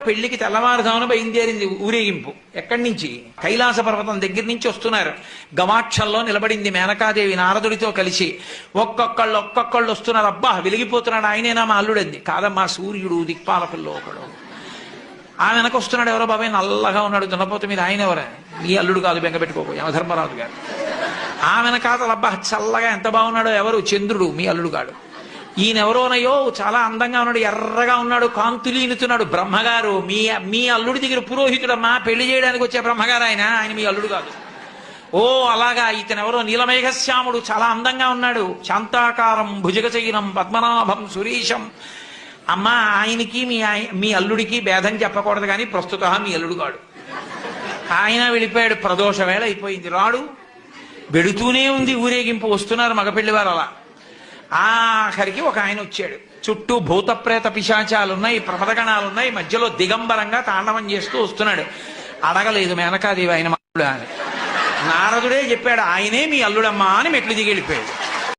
పెళ్లికి తెల్లవారుజామున బయలుదేరింది ఊరేగింపు. ఎక్కడి నుంచి? కైలాస పర్వతం దగ్గర నుంచి వస్తున్నారు. గవాక్షంలో నిలబడింది మేనకాదేవి నారదుడితో కలిసి. ఒక్కొక్కళ్ళు వస్తున్నారు. అబ్బా వెలిగిపోతున్నాడు, ఆయనేనా మా అల్లుడంది. కాదమ్మా, సూర్యుడు దిక్పాలకుల్లో ఒకడు. ఆ వెనక వస్తున్నాడు. ఎవరో బాబాయ్ నల్లగా ఉన్నాడు దున్నపోత మీద, ఆయన ఎవరా? మీ అల్లుడు కాదు, బెంగపెట్టుకోకు, యమధర్మరాజు గారు. ఆ వెనకాతలు అబ్బా చల్లగా ఎంత బాగున్నాడో, ఎవరు? చంద్రుడు, మీ అల్లుడు కాడు. ఈయనెవరోనయ్యో చాలా అందంగా ఉన్నాడు, ఎర్రగా ఉన్నాడు, కాంతులీనుతున్నాడు, బ్రహ్మగారు. మీ అల్లుడి దగ్గర పురోహితుడమ్మా, పెళ్లి చేయడానికి వచ్చే బ్రహ్మగారు ఆయన మీ అల్లుడు కాదు. ఓ అలాగా, ఇతనెవరో నీలమేఘశ్యాముడు, చాలా అందంగా ఉన్నాడు, శాంతాకారం భుజగచైనం పద్మనాభం సురీశం. అమ్మా, ఆయనకి మీ అల్లుడికి భేదం చెప్పకూడదు, కానీ ప్రస్తుత మీ అల్లుడు కాడు. ఆయన వెళ్ళిపోయాడు. ప్రదోష వేళ అయిపోయింది, రాడు. వెడుతూనే ఉంది ఊరేగింపు. వస్తున్నారు మగపెళ్లివారు. అలా ఆఖరికి ఒక ఆయన వచ్చాడు. చుట్టూ భూతప్రేత పిశాచాలున్నాయి, ప్రమదగణాలున్నాయి, మధ్యలో దిగంబరంగా తాండవం చేస్తూ వస్తున్నాడు. అడగలేదు మేనకాదేవి ఆయన అల్లుడా అని. నారదుడే చెప్పాడు, ఆయనే మీ అల్లుడమ్మా అని మెట్లు దిగి వెళ్ళిపోయాడు.